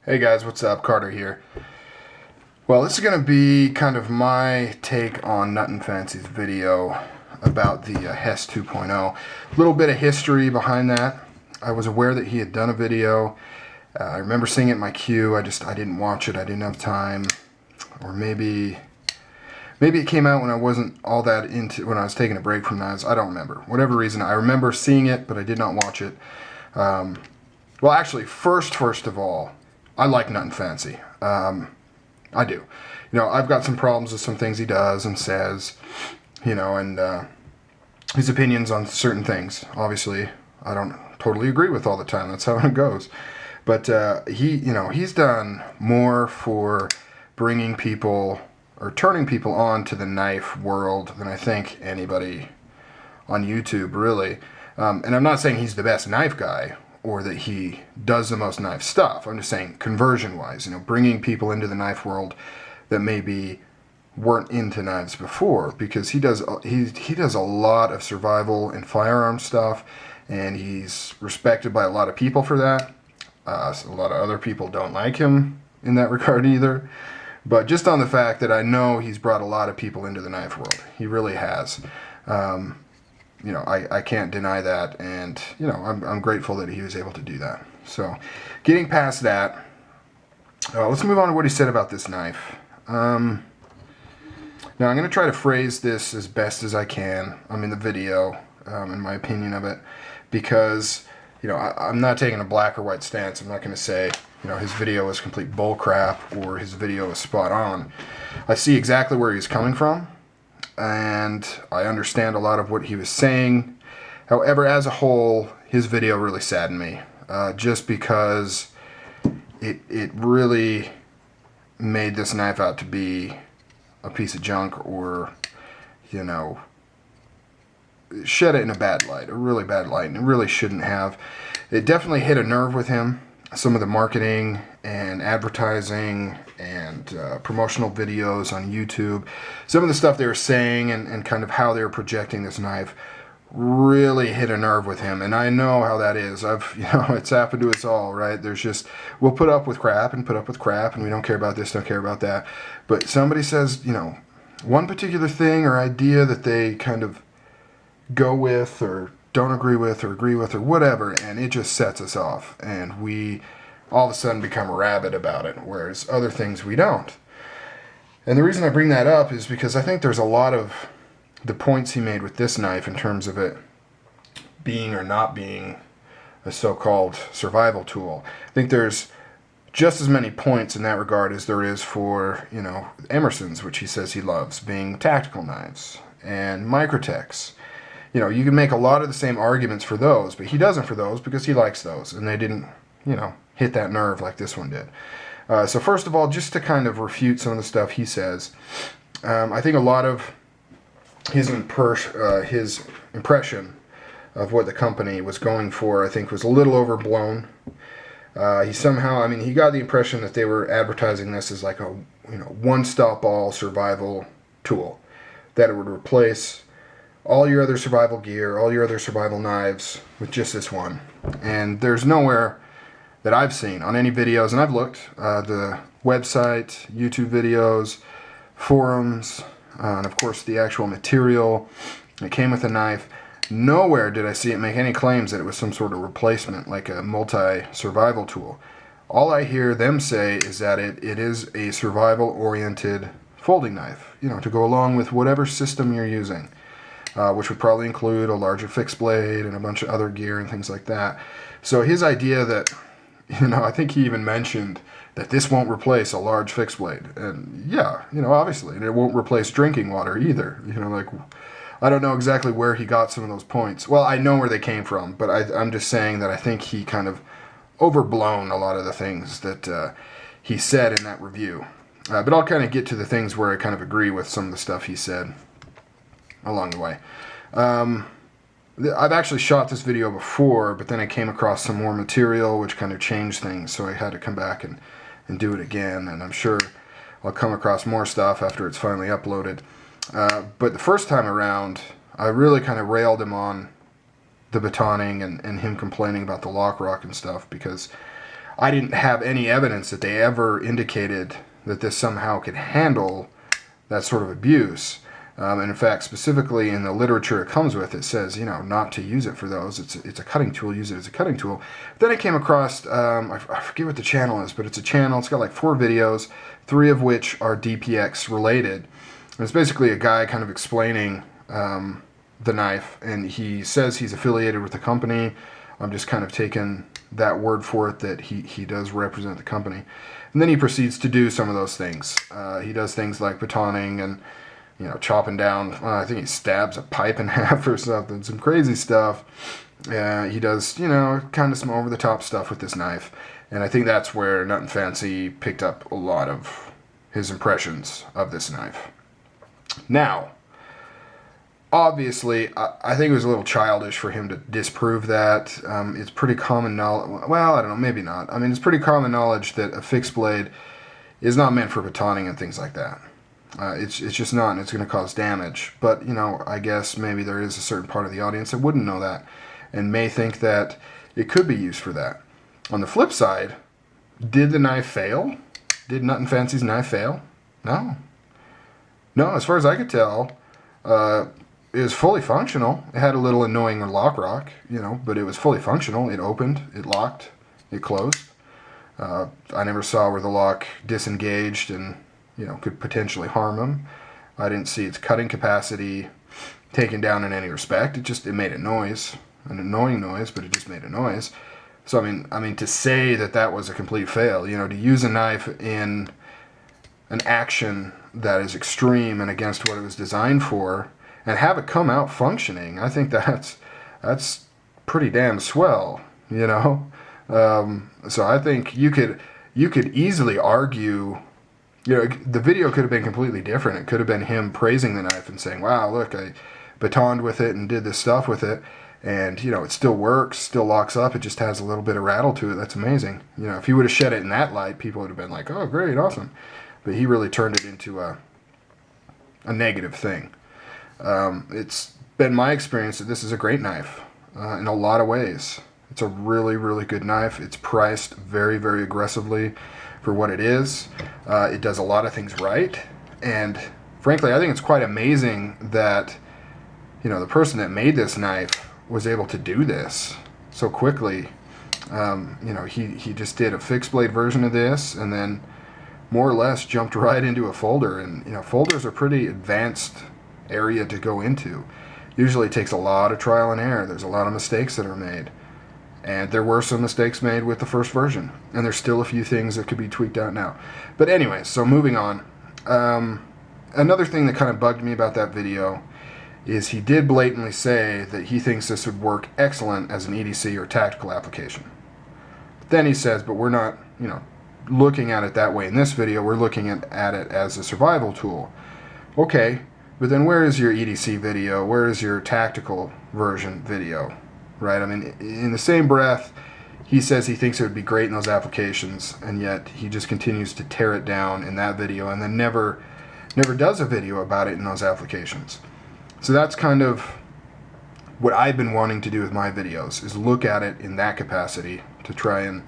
Hey guys, what's up? Carter here. Well, this is going to be kind of my take on Nutnfancy's video about the H.E.S.T 2.0. A little bit of history behind that. I was aware that he had done a video. I remember seeing it in my queue. I didn't watch it. I didn't have time. Or maybe it came out when I wasn't all that into, when I was taking a break from that. I don't remember. Whatever reason, I remember seeing it, but I did not watch it. Well, actually, first of all, I like Nutnfancy. I do. You know, I've got some problems with some things he does and says, you know, and his opinions on certain things. Obviously, I don't totally agree with all the time. That's how it goes. But he's done more for bringing people or turning people on to the knife world than I think anybody on YouTube, really. And I'm not saying he's the best knife guy or that he does the most knife stuff. I'm just saying conversion-wise, you know, bringing people into the knife world that maybe weren't into knives before, because he does a lot of survival and firearm stuff, and he's respected by a lot of people for that. So a lot of other people don't like him in that regard either. But just on the fact that I know he's brought a lot of people into the knife world. He really has. You know, I can't deny that, and you know, I'm grateful that he was able to do that. So, getting past that, let's move on to what he said about this knife. Now, I'm going to try to phrase this as best as I can. I'm in the video, in my opinion of it, because you know, I'm not taking a black or white stance. I'm not going to say, you know, his video is complete bullcrap or his video is spot on. I see exactly where he's coming from, and I understand a lot of what he was saying. However, as a whole, his video really saddened me, just because it really made this knife out to be a piece of junk, or, you know, shed it in a bad light, a really bad light, and it really shouldn't have. It definitely hit a nerve with him. Some of the marketing and advertising and promotional videos on YouTube, some of the stuff they were saying and kind of how they were projecting this knife really hit a nerve with him. And I know how that is. It's happened to us all, right? There's just, we'll put up with crap and we don't care about this, don't care about that. But somebody says, you know, one particular thing or idea that they kind of go with or don't agree with or whatever, and it just sets us off, and we all of a sudden become rabid about it, whereas other things we don't. And the reason I bring that up is because I think there's a lot of the points he made with this knife in terms of it being or not being a so-called survival tool. I think there's just as many points in that regard as there is for, you know, Emerson's, which he says he loves, being tactical knives, and Microtechs. You know, you can make a lot of the same arguments for those, but he doesn't for those because he likes those, and they didn't, you know, hit that nerve like this one did. So first of all, just to kind of refute some of the stuff he says, I think a lot of his impression of what the company was going for, I think, was a little overblown. He somehow, I mean, he got the impression that they were advertising this as like a, you know, one-stop-all survival tool, that it would replace all your other survival gear, all your other survival knives with just this one. And there's nowhere that I've seen on any videos, and I've looked, the website, YouTube videos, forums, and of course the actual material that came with the knife. Nowhere did I see it make any claims that it was some sort of replacement, like a multi-survival tool. All I hear them say is that it is a survival-oriented folding knife, you know, to go along with whatever system you're using. Which would probably include a larger fixed blade and a bunch of other gear and things like that. So his idea that, you know, I think he even mentioned that this won't replace a large fixed blade. And yeah, you know, obviously, and it won't replace drinking water either. You know, like, I don't know exactly where he got some of those points. Well, I know where they came from, but I'm just saying that I think he kind of overblown a lot of the things that he said in that review. But I'll kind of get to the things where I kind of agree with some of the stuff he said along the way. I've actually shot this video before, but then I came across some more material which kind of changed things, so I had to come back and do it again, and I'm sure I'll come across more stuff after it's finally uploaded. But the first time around, I really kind of railed him on the batoning and him complaining about the lock rock and stuff, because I didn't have any evidence that they ever indicated that this somehow could handle that sort of abuse. And in fact, specifically in the literature it comes with, it says, not to use it for those. It's a cutting tool. Use it as a cutting tool. Then I came across, I forget what the channel is, but it's a channel. It's got like 4 videos, 3 of which are DPX related. And it's basically a guy kind of explaining the knife, and he says he's affiliated with the company. I'm just kind of taking that word for it, that he does represent the company. And then he proceeds to do some of those things. He does things like batoning and chopping down, I think he stabs a pipe in half or something, some crazy stuff. He does, kind of some over-the-top stuff with this knife. And I think that's where Nutnfancy picked up a lot of his impressions of this knife. Now, obviously, I think it was a little childish for him to disprove that. It's pretty common knowledge, well, I don't know, maybe not. I mean, it's pretty common knowledge that a fixed blade is not meant for batoning and things like that. It's just not, and it's going to cause damage. But, I guess maybe there is a certain part of the audience that wouldn't know that and may think that it could be used for that. On the flip side, did the knife fail? Did Nutnfancy's knife fail? No. No, as far as I could tell, it was fully functional. It had a little annoying lock rock, but it was fully functional. It opened, it locked, it closed. I never saw where the lock disengaged and could potentially harm him. I didn't see its cutting capacity taken down in any respect. It made a noise, an annoying noise, but it just made a noise. So I mean, to say that was a complete fail, to use a knife in an action that is extreme and against what it was designed for, and have it come out functioning, I think that's pretty damn swell, So I think you could easily argue. The video could have been completely different. It could have been him praising the knife and saying, wow, look, I batoned with it and did this stuff with it, and, it still works, still locks up, it just has a little bit of rattle to it. That's amazing. If he would have shed it in that light, people would have been like, oh, great, awesome. But he really turned it into a negative thing. It's been my experience that this is a great knife in a lot of ways. It's a really, really good knife. It's priced very, very aggressively for what it is. It does a lot of things right, and frankly, I think it's quite amazing that the person that made this knife was able to do this so quickly. He just did a fixed blade version of this, and then more or less jumped right into a folder. And folders are pretty advanced area to go into. Usually it takes a lot of trial and error. There's a lot of mistakes that are made. And there were some mistakes made with the first version. And there's still a few things that could be tweaked out now. But anyway, so moving on. Another thing that kind of bugged me about that video is he did blatantly say that he thinks this would work excellent as an EDC or tactical application. But then he says, but we're not, looking at it that way in this video. We're looking at it as a survival tool. Okay, but then where is your EDC video? Where is your tactical version video? Right? I mean, in the same breath, he says he thinks it would be great in those applications, and yet he just continues to tear it down in that video, and then never does a video about it in those applications. So that's kind of what I've been wanting to do with my videos, is look at it in that capacity to try and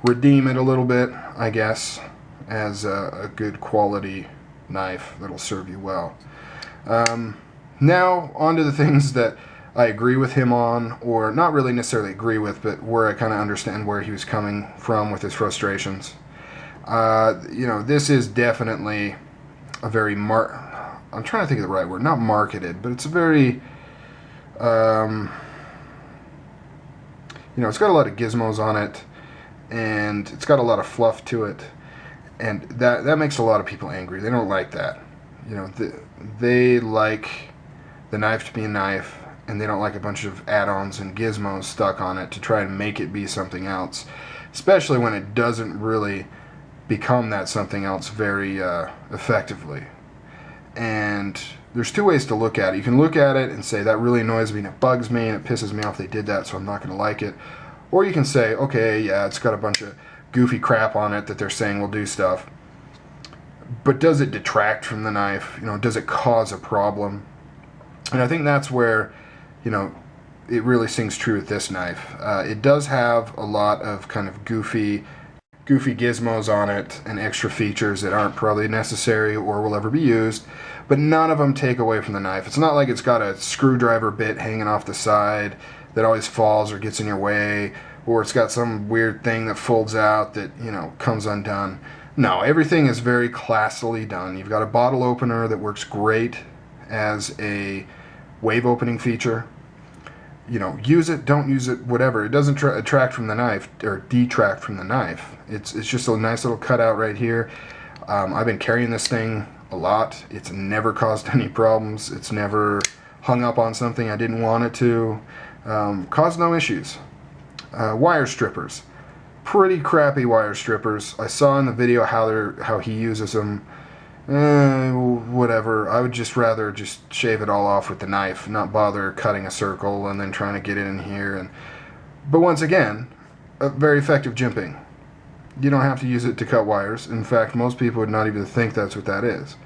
redeem it a little bit, I guess, as a good quality knife that'll serve you well. Now, on to the things that I agree with him on, or not really necessarily agree with, but where I kind of understand where he was coming from with his frustrations. This is definitely a very I'm trying to think of the right word, not marketed, but it's a very, it's got a lot of gizmos on it, and it's got a lot of fluff to it, and that makes a lot of people angry. They don't like that. They like the knife to be a knife, and they don't like a bunch of add-ons and gizmos stuck on it to try and make it be something else, especially when it doesn't really become that something else very effectively. And there's two ways to look at it. You can look at it and say, that really annoys me and it bugs me and it pisses me off they did that, so I'm not going to like it. Or you can say, okay, yeah, it's got a bunch of goofy crap on it that they're saying will do stuff, but does it detract from the knife? Does it cause a problem? And I think that's where, it really sings true with this knife. It does have a lot of kind of goofy goofy gizmos on it and extra features that aren't probably necessary or will ever be used, but none of them take away from the knife. It's not like it's got a screwdriver bit hanging off the side that always falls or gets in your way, or it's got some weird thing that folds out that, you know, comes undone. No, everything is very classily done. You've got a bottle opener that works great as a wave opening feature. You know, use it, don't use it, whatever. It doesn't attract from the knife or detract from the knife. It's just a nice little cutout right here. I've been carrying this thing a lot. It's never caused any problems. It's never hung up on something I didn't want it to. Caused no issues. Wire strippers. Pretty crappy wire strippers. I saw in the video how he uses them. Whatever. I would just rather just shave it all off with the knife, not bother cutting a circle and then trying to get it in here. But once again, a very effective jimping. You don't have to use it to cut wires. In fact, most people would not even think that's what that is.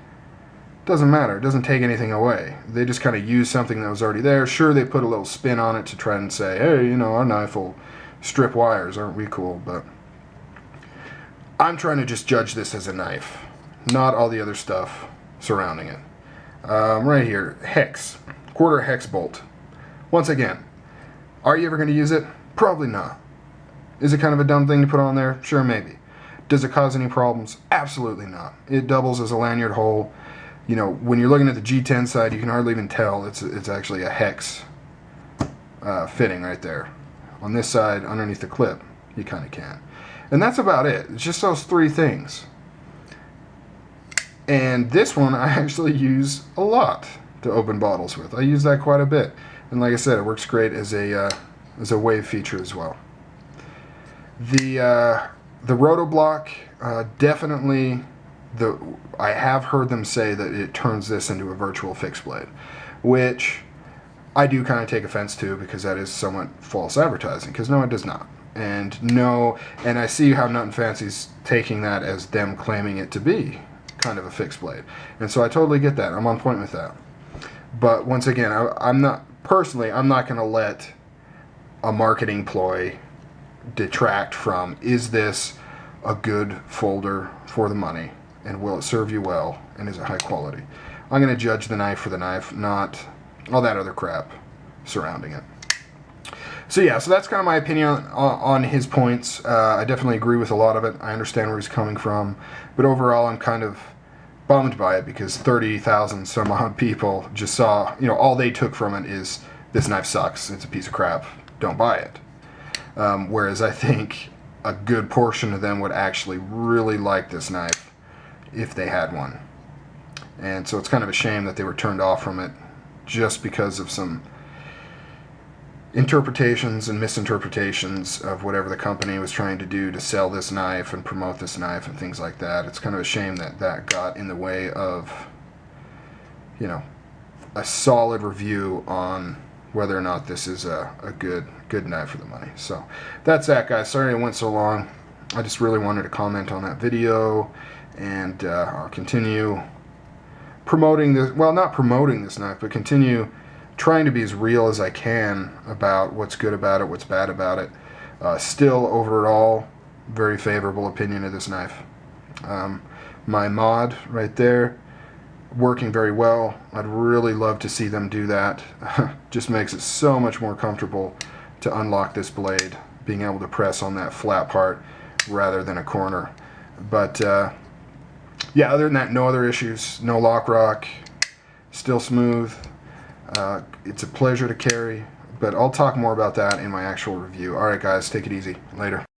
Doesn't matter. It doesn't take anything away. They just kind of use something that was already there. Sure, they put a little spin on it to try and say, hey, you know, our knife will strip wires. Aren't we cool? But I'm trying to just judge this as a knife, not all the other stuff surrounding it. Right here, hex, quarter hex bolt. Once again, are you ever going to use it? Probably not. Is it kind of a dumb thing to put on there? Sure, maybe. Does it cause any problems? Absolutely not. It doubles as a lanyard hole. You know, when you're looking at the G10 side, you can hardly even tell it's actually a hex fitting right there. On this side, underneath the clip, you kind of can. And that's about it. It's just those three things. And this one I actually use a lot to open bottles with. I use that quite a bit. And like I said, it works great as a wave feature as well. The Rotoblock, definitely, I have heard them say that it turns this into a virtual fixed blade, which I do kind of take offense to, because that is somewhat false advertising, because no, it does not. And I see how Nutnfancy's taking that as them claiming it to be kind of a fixed blade. And so I totally get that. I'm on point with that. But once again, I'm not going to let a marketing ploy detract from, is this a good folder for the money, and will it serve you well, and is it high quality? I'm going to judge the knife for the knife, not all that other crap surrounding it. So yeah, so that's kind of my opinion on his points. I definitely agree with a lot of it. I understand where he's coming from, but overall I'm kind of bummed by it, because 30,000 some odd people just saw, you know, all they took from it is, this knife sucks, it's a piece of crap, don't buy it. Whereas I think a good portion of them would actually really like this knife if they had one. And so it's kind of a shame that they were turned off from it just because of some interpretations and misinterpretations of whatever the company was trying to do to sell this knife and promote this knife and things like that. It's kind of a shame that that got in the way of, you know, a solid review on whether or not this is a good knife for the money. So that's that, guys. Sorry it went so long. I just really wanted to comment on that video, and I'll continue promoting this, well, not promoting this knife, but continue trying to be as real as I can about what's good about it, what's bad about it. Still, overall, very favorable opinion of this knife. My mod right there, working very well. I'd really love to see them do that. Just makes it so much more comfortable to unlock this blade, being able to press on that flat part rather than a corner. But yeah, other than that, no other issues, no lock rock, still smooth. It's a pleasure to carry, but I'll talk more about that in my actual review. Alright guys, take it easy. Later.